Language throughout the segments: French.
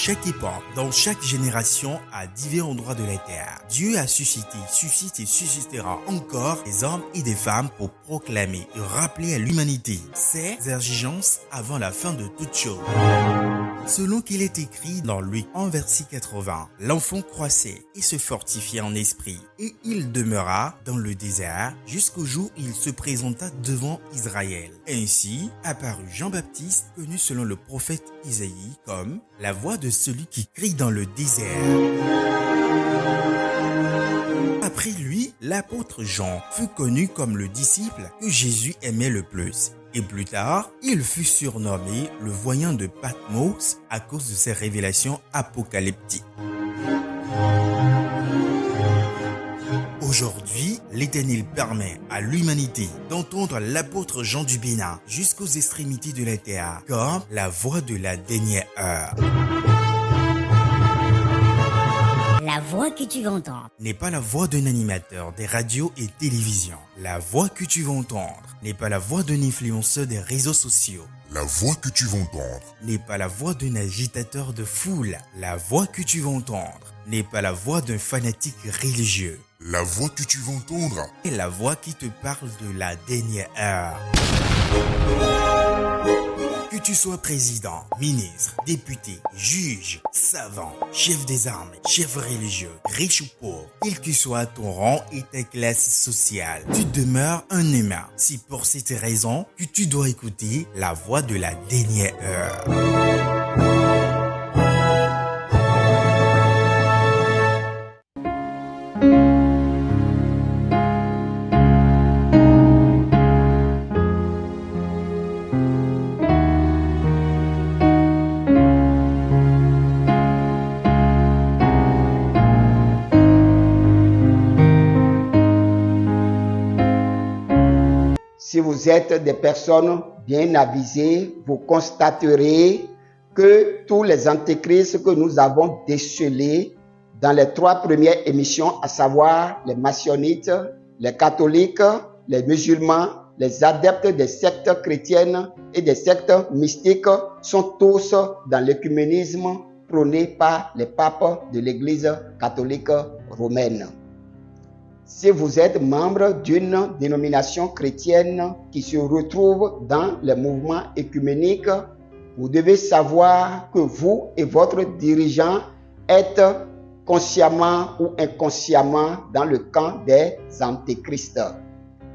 chaque époque, dans chaque génération, à divers endroits de la terre, Dieu a suscité, suscite et suscitera encore des hommes et des femmes pour proclamer et rappeler à l'humanité ses exigences avant la fin de toute chose. Selon qu'il est écrit dans Luc 1 verset 80, l'enfant croissait et se fortifiait en esprit, et il demeura dans le désert jusqu'au jour où il se présenta devant Israël. Ainsi apparut Jean-Baptiste, connu selon le prophète Isaïe comme la voix de celui qui crie dans le désert. Après lui, l'apôtre Jean fut connu comme le disciple que Jésus aimait le plus. Et plus tard, il fut surnommé le voyant de Patmos à cause de ses révélations apocalyptiques. Aujourd'hui, l'Éternel permet à l'humanité d'entendre l'apôtre Jean du Bénin jusqu'aux extrémités de la terre comme la voix de la dernière heure. La voix que tu vas entendre N'est pas la voix d'un animateur des radios et télévisions. La voix que tu vas entendre n'est pas la voix d'un influenceur des réseaux sociaux. La voix que tu vas entendre N'est pas la voix d'un agitateur de foule. La voix que tu vas entendre n'est pas la voix d'un fanatique religieux. La voix que tu vas entendre Et la voix qui te parle de la dernière heure. Que tu sois président, ministre, député, juge, savant, chef des armées, chef religieux, riche ou pauvre, quel que soit ton rang et ta classe sociale, tu demeures un humain. C'est pour cette raison que tu dois écouter la voix de la dernière heure. Si vous êtes des personnes bien avisées, vous constaterez que tous les antéchrists que nous avons décelés dans les 3 premières émissions, à savoir les maçonnites, les catholiques, les musulmans, les adeptes des sectes chrétiennes et des sectes mystiques, sont tous dans l'œcuménisme prôné par les papes de l'Église catholique romaine. Si vous êtes membre d'une dénomination chrétienne qui se retrouve dans les mouvements œcuméniques, vous devez savoir que vous et votre dirigeant êtes consciemment ou inconsciemment dans le camp des antéchrists.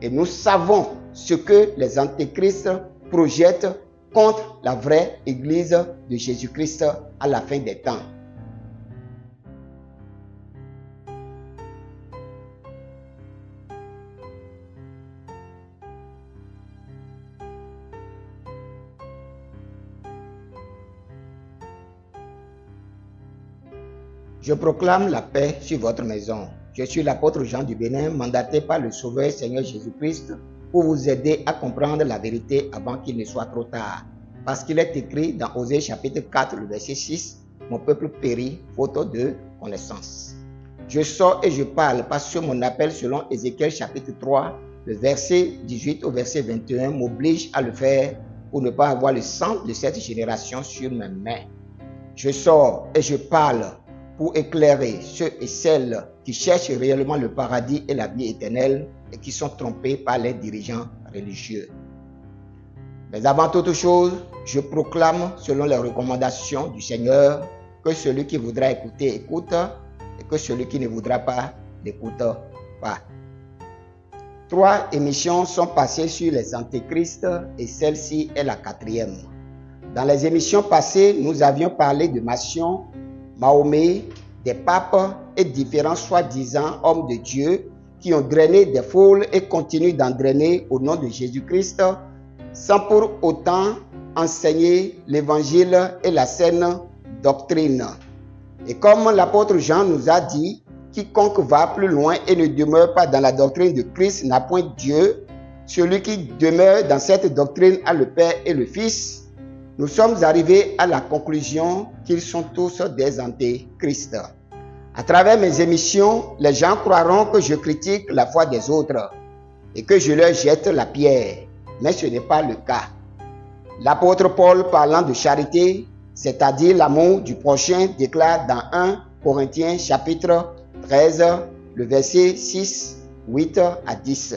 Et nous savons ce que les antéchrists projettent contre la vraie Église de Jésus-Christ à la fin des temps. Je proclame la paix sur votre maison. Je suis l'apôtre Jean du Bénin, mandaté par le Sauveur Seigneur Jésus-Christ pour vous aider à comprendre la vérité avant qu'il ne soit trop tard. Parce qu'il est écrit dans Osée chapitre 4, le verset 6, « Mon peuple périt faute de connaissance ». Je sors et je parle parce que mon appel selon Ézéchiel chapitre 3, le verset 18 au verset 21 m'oblige à le faire pour ne pas avoir le sang de cette génération sur mes mains. Je sors et je parle pour éclairer ceux et celles qui cherchent réellement le paradis et la vie éternelle et qui sont trompés par les dirigeants religieux. Mais avant toute chose, je proclame selon les recommandations du Seigneur que celui qui voudra écouter, écoute, et que celui qui ne voudra pas, n'écoute pas. 3 émissions sont passées sur les antéchrists et celle-ci est la 4e. Dans les émissions passées, nous avions parlé de Maçon, Mahomet, des papes et différents soi-disant hommes de Dieu qui ont drainé des foules et continuent d'en drainer au nom de Jésus-Christ sans pour autant enseigner l'évangile et la saine doctrine. Et comme l'apôtre Jean nous a dit, quiconque va plus loin et ne demeure pas dans la doctrine de Christ n'a point Dieu. Celui qui demeure dans cette doctrine a le Père et le Fils. Nous sommes arrivés à la conclusion qu'ils sont tous des antéchrists. À travers mes émissions, les gens croiront que je critique la foi des autres et que je leur jette la pierre. Mais ce n'est pas le cas. L'apôtre Paul, parlant de charité, c'est-à-dire l'amour du prochain, déclare dans 1 Corinthiens chapitre 13, le verset 6, 8 à 10.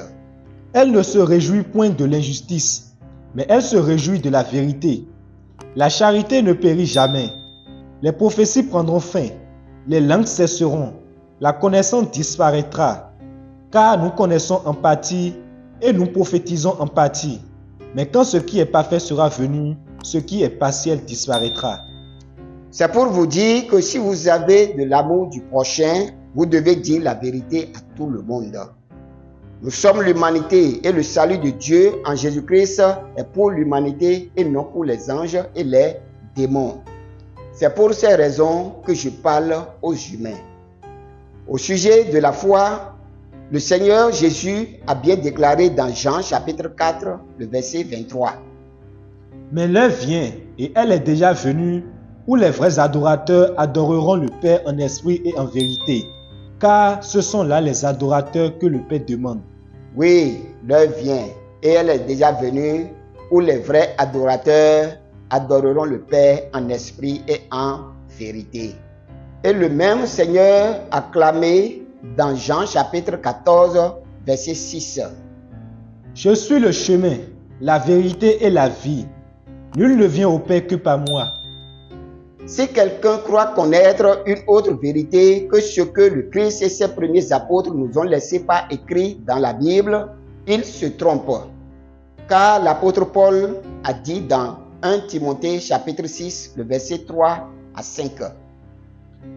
Elle ne se réjouit point de l'injustice, mais elle se réjouit de la vérité. La charité ne périt jamais. Les prophéties prendront fin, les langues cesseront, la connaissance disparaîtra, car nous connaissons en partie et nous prophétisons en partie. Mais quand ce qui est parfait sera venu, ce qui est partiel disparaîtra. C'est pour vous dire que si vous avez de l'amour du prochain, vous devez dire la vérité à tout le monde. Nous sommes l'humanité et le salut de Dieu en Jésus-Christ est pour l'humanité et non pour les anges et les démons. C'est pour ces raisons que je parle aux humains. Au sujet de la foi, le Seigneur Jésus a bien déclaré dans Jean chapitre 4, le verset 23. Mais l'heure vient, et elle est déjà venue, où les vrais adorateurs adoreront le Père en esprit et en vérité, car ce sont là les adorateurs que le Père demande. Oui, l'heure vient, et elle est déjà venue, où les vrais adorateurs adoreront le Père en esprit et en vérité. Et le même Seigneur a clamé dans Jean chapitre 14, verset 6. Je suis le chemin, la vérité et la vie. Nul ne vient au Père que par moi. Si quelqu'un croit connaître une autre vérité que ce que le Christ et ses premiers apôtres nous ont laissé par écrit dans la Bible, il se trompe. Car l'apôtre Paul a dit dans 1 Timothée chapitre 6, le verset 3 à 5.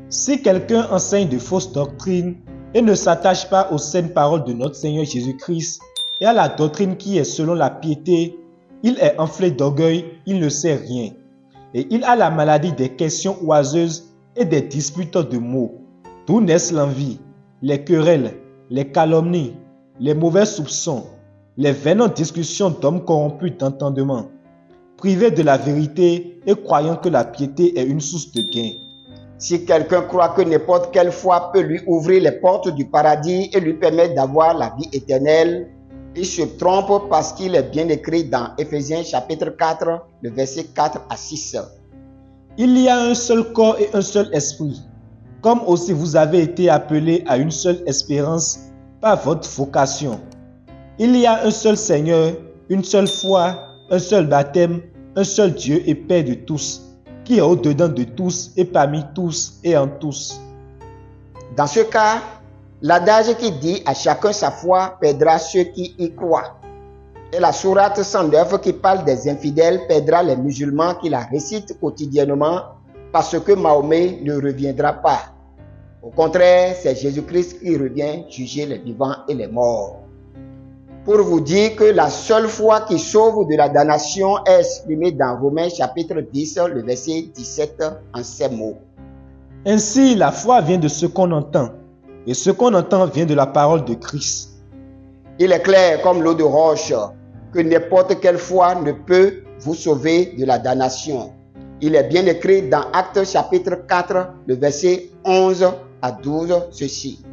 Si quelqu'un enseigne de fausses doctrines et ne s'attache pas aux saines paroles de notre Seigneur Jésus-Christ et à la doctrine qui est selon la piété, il est enflé d'orgueil, il ne sait rien. Et il a la maladie des questions oiseuses et des disputes de mots. D'où naissent l'envie, les querelles, les calomnies, les mauvais soupçons, les vaines discussions d'hommes corrompus d'entendement, privés de la vérité et croyant que la piété est une source de gain. Si quelqu'un croit que n'importe quelle foi peut lui ouvrir les portes du paradis et lui permettre d'avoir la vie éternelle, il se trompe parce qu'il est bien écrit dans Éphésiens chapitre 4, le verset 4 à 6. Il y a un seul corps et un seul esprit, comme aussi vous avez été appelés à une seule espérance par votre vocation. Il y a un seul Seigneur, une seule foi, un seul baptême, un seul Dieu et Père de tous, qui est au-dedans de tous et parmi tous et en tous. Dans ce cas, l'adage qui dit à chacun sa foi perdra ceux qui y croient. Et la sourate 109 qui parle des infidèles perdra les musulmans qui la récitent quotidiennement parce que Mahomet ne reviendra pas. Au contraire, c'est Jésus-Christ qui revient juger les vivants et les morts. Pour vous dire que la seule foi qui sauve de la damnation est exprimée dans Romains chapitre 10, le verset 17 en ces mots. Ainsi, la foi vient de ce qu'on entend, et ce qu'on entend vient de la parole de Christ. Il est clair comme l'eau de roche que n'importe quelle foi ne peut vous sauver de la damnation. Il est bien écrit dans Actes chapitre 4, le verset 11 à 12, ceci.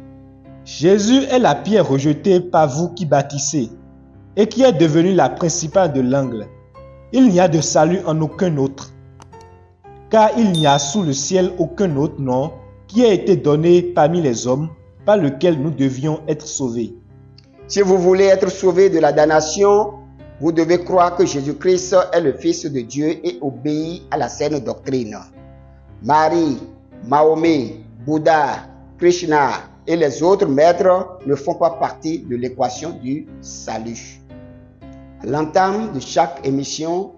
Jésus est la pierre rejetée par vous qui bâtissez, et qui est devenue la principale de l'angle. Il n'y a de salut en aucun autre, car il n'y a sous le ciel aucun autre nom qui a été donné parmi les hommes par lequel nous devions être sauvés. Si vous voulez être sauvé de la damnation, vous devez croire que Jésus-Christ est le Fils de Dieu et obéir à la saine doctrine. Marie, Mahomet, Bouddha, Krishna et les autres maîtres ne font pas partie de l'équation du salut. À l'entame de chaque émission,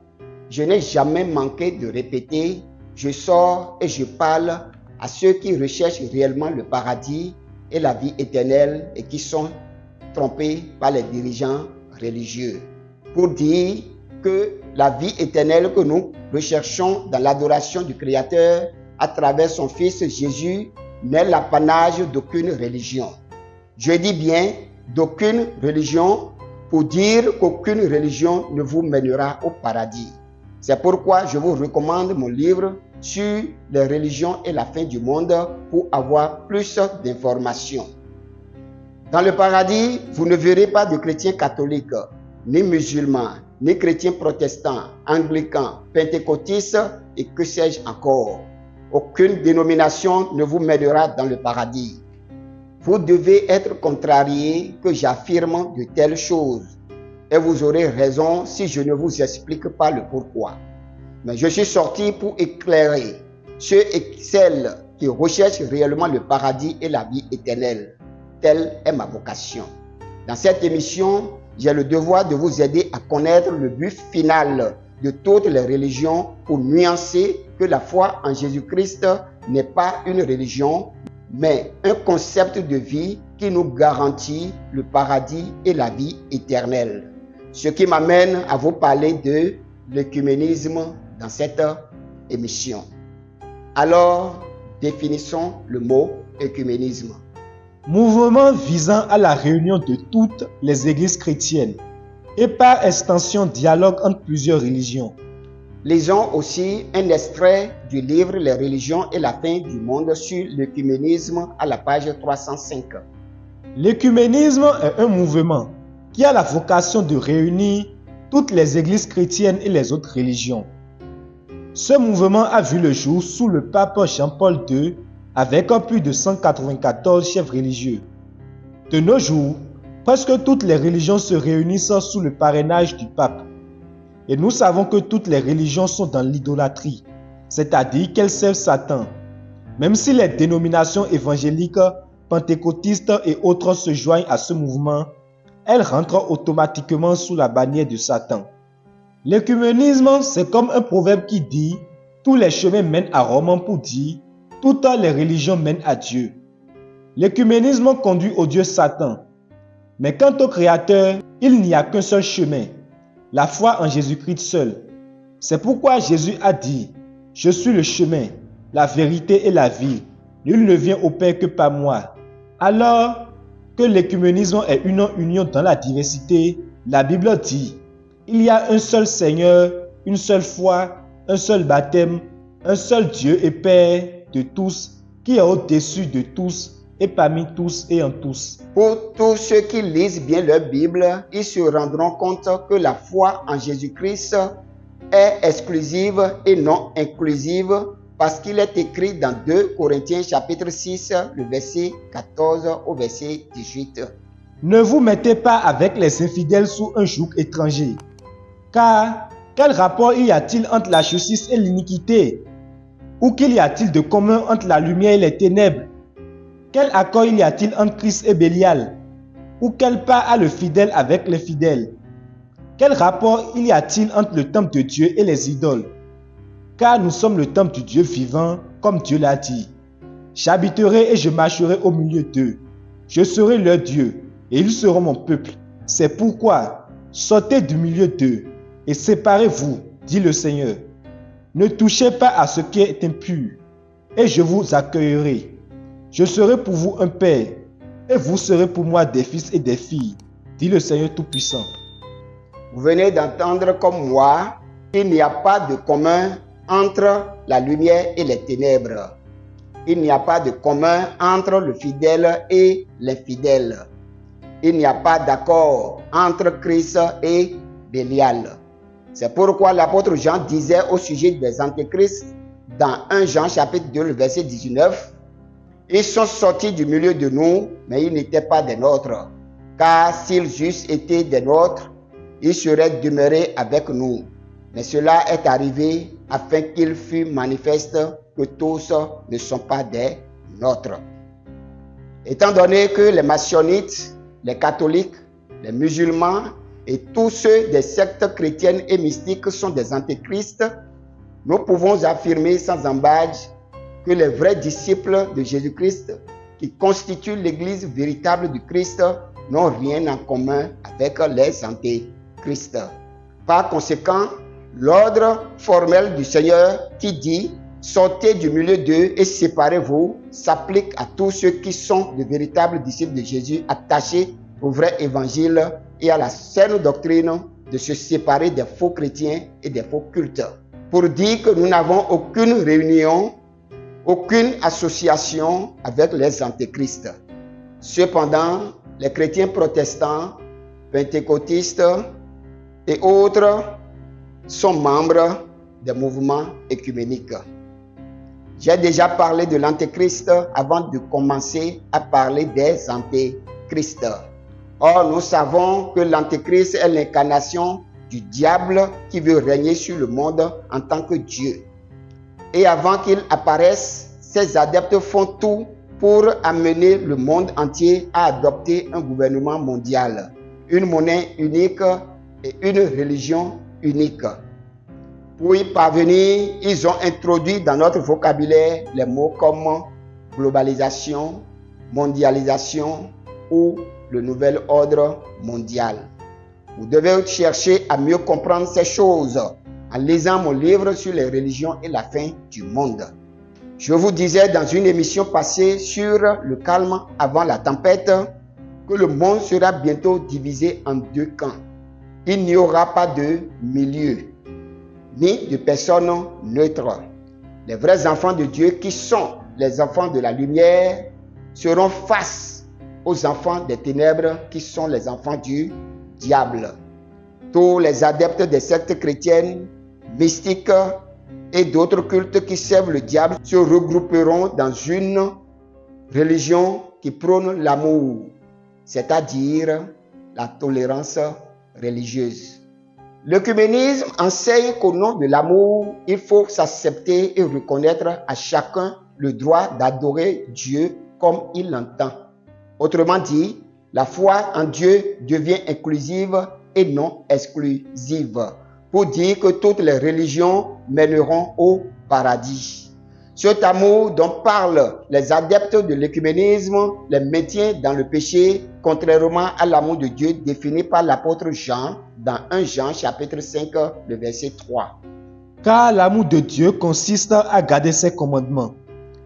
je n'ai jamais manqué de répéter « Je sors et je parle à ceux qui recherchent réellement le paradis et la vie éternelle et qui sont trompés par les dirigeants religieux. » Pour dire que la vie éternelle que nous recherchons dans l'adoration du Créateur à travers son Fils Jésus n'est l'apanage d'aucune religion. Je dis bien d'aucune religion pour dire qu'aucune religion ne vous mènera au paradis. C'est pourquoi je vous recommande mon livre sur les religions et la fin du monde pour avoir plus d'informations. Dans le paradis, vous ne verrez pas de chrétiens catholiques, ni musulmans, ni chrétiens protestants, anglicans, pentecôtistes et que sais-je encore. Aucune dénomination ne vous mènera dans le paradis. Vous devez être contrarié que j'affirme de telles choses. Et vous aurez raison si je ne vous explique pas le pourquoi. Mais je suis sorti pour éclairer ceux et celles qui recherchent réellement le paradis et la vie éternelle. Telle est ma vocation. Dans cette émission, j'ai le devoir de vous aider à connaître le but final de toutes les religions pour nuancer que la foi en Jésus-Christ n'est pas une religion, mais un concept de vie qui nous garantit le paradis et la vie éternelle. Ce qui m'amène à vous parler de l'œcuménisme dans cette émission. Alors, définissons le mot œcuménisme. Mouvement visant à la réunion de toutes les églises chrétiennes et par extension dialogue entre plusieurs religions. Lisons aussi un extrait du livre Les religions et la fin du monde sur l'œcuménisme à la page 305. L'œcuménisme est un mouvement qui a la vocation de réunir toutes les églises chrétiennes et les autres religions. Ce mouvement a vu le jour sous le pape Jean-Paul II avec plus de 194 chefs religieux. De nos jours, presque toutes les religions se réunissent sous le parrainage du pape. Et nous savons que toutes les religions sont dans l'idolâtrie, c'est-à-dire qu'elles servent Satan. Même si les dénominations évangéliques, pentecôtistes et autres se joignent à ce mouvement, elles rentrent automatiquement sous la bannière de Satan. L'œcuménisme, c'est comme un proverbe qui dit « Tous les chemins mènent à Rome » pour dire « Toutes les religions mènent à Dieu ». L'œcuménisme conduit au Dieu Satan. Mais quant au Créateur, il n'y a qu'un seul chemin, la foi en Jésus-Christ seul. C'est pourquoi Jésus a dit « Je suis le chemin, la vérité et la vie. Nul ne vient au Père que par moi. » Alors que l'œcuménisme est une union dans la diversité, la Bible dit « Il y a un seul Seigneur, une seule foi, un seul baptême, un seul Dieu et Père de tous, qui est au-dessus de tous et parmi tous et en tous. » Pour tous ceux qui lisent bien leur Bible, ils se rendront compte que la foi en Jésus-Christ est exclusive et non inclusive parce qu'il est écrit dans 2 Corinthiens chapitre 6, le verset 14 au verset 18. Ne vous mettez pas avec les infidèles sous un joug étranger. Car quel rapport y a-t-il entre la justice et l'iniquité? Ou qu'il y a-t-il de commun entre la lumière et les ténèbres? Quel accord y a-t-il entre Christ et Bélial? Ou quelle part a le fidèle avec les fidèles? Quel rapport y a-t-il entre le temple de Dieu et les idoles? Car nous sommes le temple du Dieu vivant, comme Dieu l'a dit. J'habiterai et je marcherai au milieu d'eux. Je serai leur Dieu, et ils seront mon peuple. C'est pourquoi, sortez du milieu d'eux, et séparez-vous, dit le Seigneur. Ne touchez pas à ce qui est impur, et je vous accueillerai. Je serai pour vous un père, et vous serez pour moi des fils et des filles, dit le Seigneur Tout-Puissant. Vous venez d'entendre comme moi qu'il n'y a pas de commun entre la lumière et les ténèbres. Il n'y a pas de commun entre le fidèle et l'infidèle. Il n'y a pas d'accord entre Christ et Bélial. C'est pourquoi l'apôtre Jean disait au sujet des antéchrists dans 1 Jean chapitre 2, le verset 19, « Ils sont sortis du milieu de nous, mais ils n'étaient pas des nôtres. Car s'ils eussent été des nôtres, ils seraient demeurés avec nous. Mais cela est arrivé afin qu'il fût manifeste que tous ne sont pas des nôtres. » Étant donné que les maçonnites, les catholiques, les musulmans et tous ceux des sectes chrétiennes et mystiques sont des antéchrists, nous pouvons affirmer sans embâche que les vrais disciples de Jésus-Christ, qui constituent l'Église véritable du Christ, n'ont rien en commun avec les antéchrists. Par conséquent, l'ordre formel du Seigneur qui dit « Sortez du milieu d'eux et séparez-vous » s'applique à tous ceux qui sont de véritables disciples de Jésus attachés au vrai évangile et à la saine doctrine de se séparer des faux chrétiens et des faux cultes. Pour dire que nous n'avons aucune réunion, aucune association avec les antéchrists. Cependant, les chrétiens protestants, pentecôtistes, et autres sont membres des mouvements œcuméniques. J'ai déjà parlé de l'antéchrist avant de commencer à parler des antéchrists. Or, nous savons que l'antéchrist est l'incarnation du diable qui veut régner sur le monde en tant que Dieu. Et avant qu'il apparaisse, ses adeptes font tout pour amener le monde entier à adopter un gouvernement mondial, une monnaie unique et une religion unique. Pour y parvenir, ils ont introduit dans notre vocabulaire les mots comme globalisation, mondialisation ou le nouvel ordre mondial. Vous devez chercher à mieux comprendre ces choses en lisant mon livre sur les religions et la fin du monde. Je vous disais dans une émission passée sur le calme avant la tempête que le monde sera bientôt divisé en deux camps. Il n'y aura pas de milieu, ni de personnes neutres. Les vrais enfants de Dieu qui sont les enfants de la lumière seront face aux enfants des ténèbres qui sont les enfants du diable. Tous les adeptes des sectes chrétiennes, mystiques et d'autres cultes qui servent le diable se regrouperont dans une religion qui prône l'amour, c'est-à-dire la tolérance religieuse. L'œcuménisme enseigne qu'au nom de l'amour, il faut s'accepter et reconnaître à chacun le droit d'adorer Dieu comme il l'entend. Autrement dit, la foi en Dieu devient inclusive et non exclusive, pour dire que toutes les religions mèneront au paradis. Cet amour dont parlent les adeptes de l'œcuménisme les maintient dans le péché, contrairement à l'amour de Dieu défini par l'apôtre Jean dans 1 Jean chapitre 5, le verset 3. Car l'amour de Dieu consiste à garder ses commandements,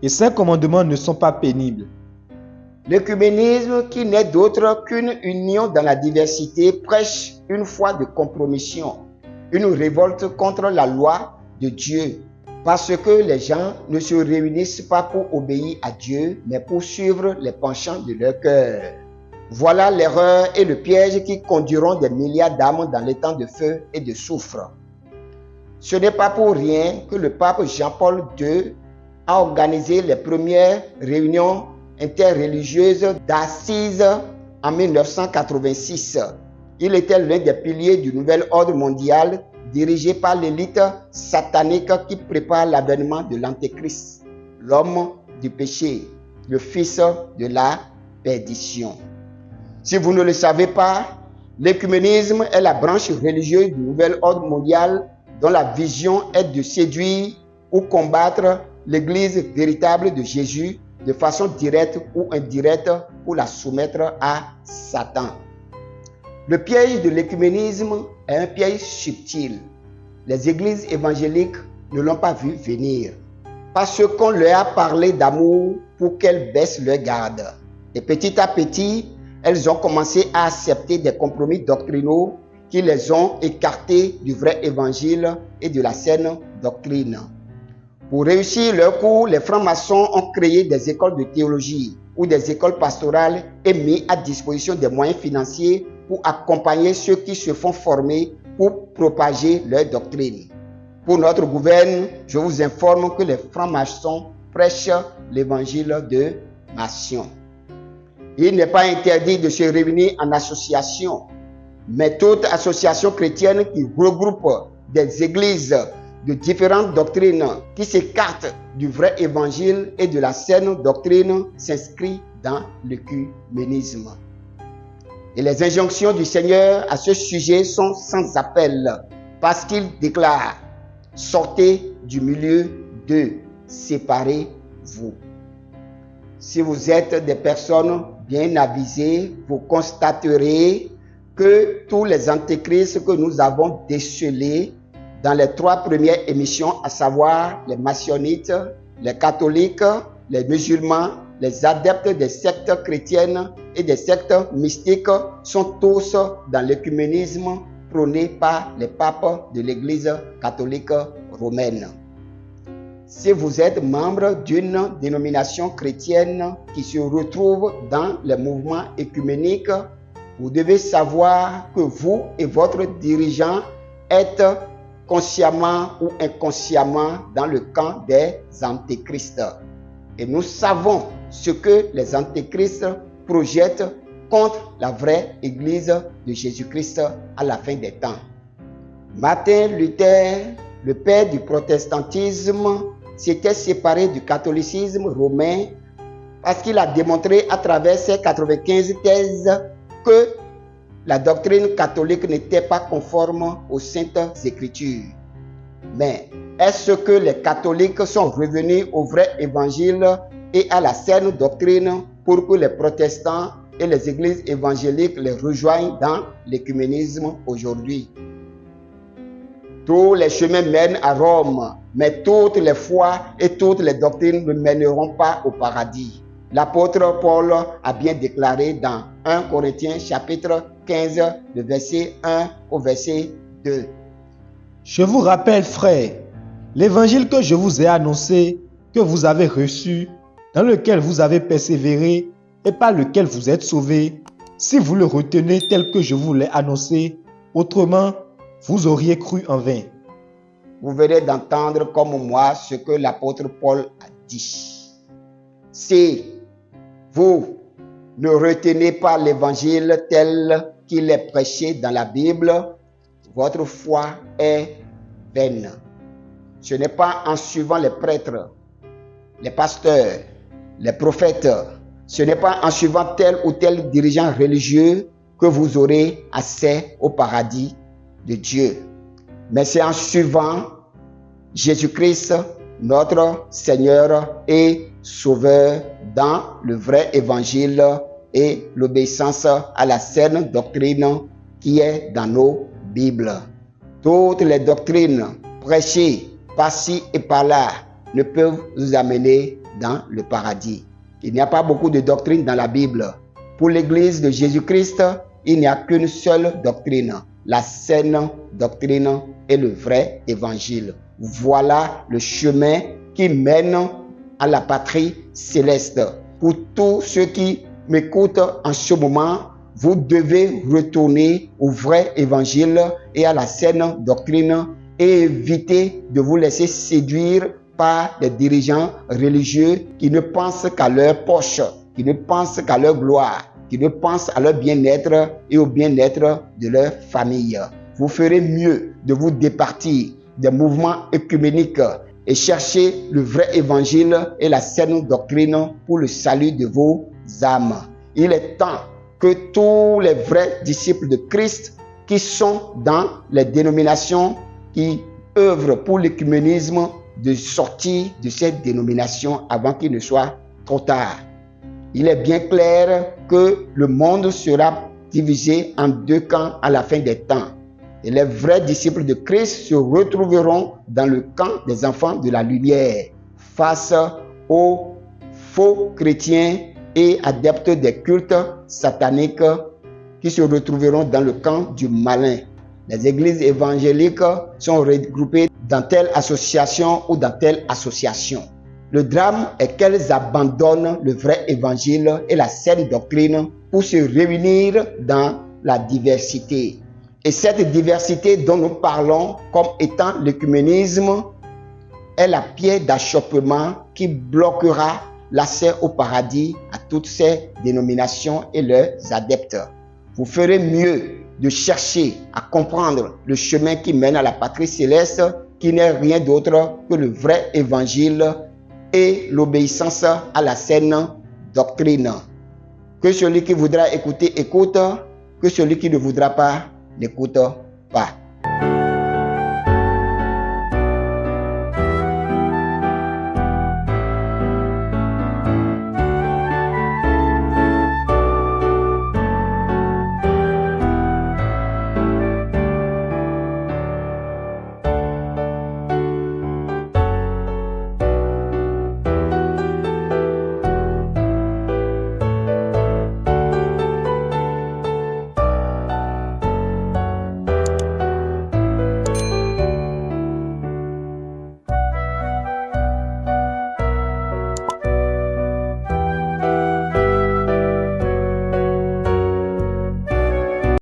et ses commandements ne sont pas pénibles. L'œcuménisme, qui n'est d'autre qu'une union dans la diversité, prêche une foi de compromission, une révolte contre la loi de Dieu, parce que les gens ne se réunissent pas pour obéir à Dieu, mais pour suivre les penchants de leur cœur. Voilà l'erreur et le piège qui conduiront des milliards d'âmes dans les temps de feu et de soufre. Ce n'est pas pour rien que le pape Jean-Paul II a organisé les premières réunions interreligieuses d'Assise en 1986. Il était l'un des piliers du nouvel ordre mondial dirigé par l'élite satanique qui prépare l'avènement de l'Antéchrist, l'homme du péché, le fils de la perdition. Si vous ne le savez pas, l'œcuménisme est la branche religieuse du nouvel ordre mondial dont la vision est de séduire ou combattre l'Église véritable de Jésus de façon directe ou indirecte pour la soumettre à Satan. Le piège de l'œcuménisme est un piège subtil. Les églises évangéliques ne l'ont pas vu venir parce qu'on leur a parlé d'amour pour qu'elles baissent leur garde. Et petit à petit, elles ont commencé à accepter des compromis doctrinaux qui les ont écartés du vrai évangile et de la saine doctrine. Pour réussir leur cours, les francs-maçons ont créé des écoles de théologie ou des écoles pastorales et mis à disposition des moyens financiers pour accompagner ceux qui se font former pour propager leur doctrine. Pour notre gouverne, je vous informe que les francs-maçons prêchent l'évangile de Matthieu. Il n'est pas interdit de se réunir en association, mais toute association chrétienne qui regroupe des églises de différentes doctrines qui s'écartent du vrai évangile et de la saine doctrine s'inscrit dans l'œcuménisme. Et les injonctions du Seigneur à ce sujet sont sans appel parce qu'il déclare « Sortez du milieu d'eux, séparez-vous ». Si vous êtes des personnes bien avisées, vous constaterez que tous les antéchrists que nous avons décelés dans les 3 premières émissions, à savoir les maçonnites, les catholiques, les musulmans, les adeptes des sectes chrétiennes et des sectes mystiques, sont tous dans l'œcuménisme prôné par les papes de l'Église catholique romaine. Si vous êtes membre d'une dénomination chrétienne qui se retrouve dans les mouvements œcuméniques, Vous devez savoir que vous et votre dirigeant êtes consciemment ou inconsciemment dans le camp des antéchrists. Et nous savons ce que les antéchrists projettent contre la vraie Église de Jésus-Christ à la fin des temps. Martin Luther, le père du protestantisme, s'était séparé du catholicisme romain parce qu'il a démontré à travers ses 95 thèses que la doctrine catholique n'était pas conforme aux Saintes Écritures. Mais est-ce que les catholiques sont revenus au vrai évangile et à la saine doctrine pour que les protestants et les églises évangéliques les rejoignent dans l'écuménisme aujourd'hui? Tous les chemins mènent à Rome, mais toutes les foi et toutes les doctrines ne mèneront pas au paradis. L'apôtre Paul a bien déclaré dans 1 Corinthiens chapitre 15, le verset 1 au verset 2. Je vous rappelle, frères, l'évangile que je vous ai annoncé, que vous avez reçu, dans lequel vous avez persévéré et par lequel vous êtes sauvés, si vous le retenez tel que je vous l'ai annoncé, autrement, vous auriez cru en vain. Vous venez d'entendre comme moi ce que l'apôtre Paul a dit. Si vous ne retenez pas l'évangile tel qu'il est prêché dans la Bible, votre foi est vaine. Ce n'est pas en suivant les prêtres, les pasteurs, les prophètes, ce n'est pas en suivant tel ou tel dirigeant religieux que vous aurez accès au paradis de Dieu. Mais c'est en suivant Jésus-Christ, notre Seigneur et Sauveur, dans le vrai évangile et l'obéissance à la saine doctrine qui est dans nos Bibles. Toutes les doctrines prêchées par-ci et par-là ne peuvent vous amener dans le paradis. Il n'y a pas beaucoup de doctrines dans la Bible. Pour l'Église de Jésus-Christ, il n'y a qu'une seule doctrine, la saine doctrine et le vrai évangile. Voilà le chemin qui mène à la patrie céleste. Pour tous ceux qui m'écoutent en ce moment, vous devez retourner au vrai évangile et à la saine doctrine et éviter de vous laisser séduire par des dirigeants religieux qui ne pensent qu'à leur poche, qui ne pensent qu'à leur gloire, qui ne pensent à leur bien-être et au bien-être de leur famille. Vous ferez mieux de vous départir des mouvements œcuméniques et chercher le vrai évangile et la saine doctrine pour le salut de vos âmes. Il est temps que tous les vrais disciples de Christ qui sont dans les dénominations qui œuvrent pour l'œcuménisme de sortir de cette dénomination avant qu'il ne soit trop tard. Il est bien clair que le monde sera divisé en deux camps à la fin des temps. Et les vrais disciples de Christ se retrouveront dans le camp des enfants de la lumière face aux faux chrétiens et adeptes des cultes sataniques qui se retrouveront dans le camp du malin. Les églises évangéliques sont regroupées dans telle association ou dans telle association. Le drame est qu'elles abandonnent le vrai évangile et la saine doctrine pour se réunir dans la diversité. Et cette diversité dont nous parlons comme étant l'œcuménisme est la pierre d'achoppement qui bloquera l'accès au paradis à toutes ces dénominations et leurs adeptes. Vous ferez mieux de chercher à comprendre le chemin qui mène à la patrie céleste, qui n'est rien d'autre que le vrai évangile et l'obéissance à la saine doctrine. Que celui qui voudra écouter, écoute, que celui qui ne voudra pas, n'écoute pas.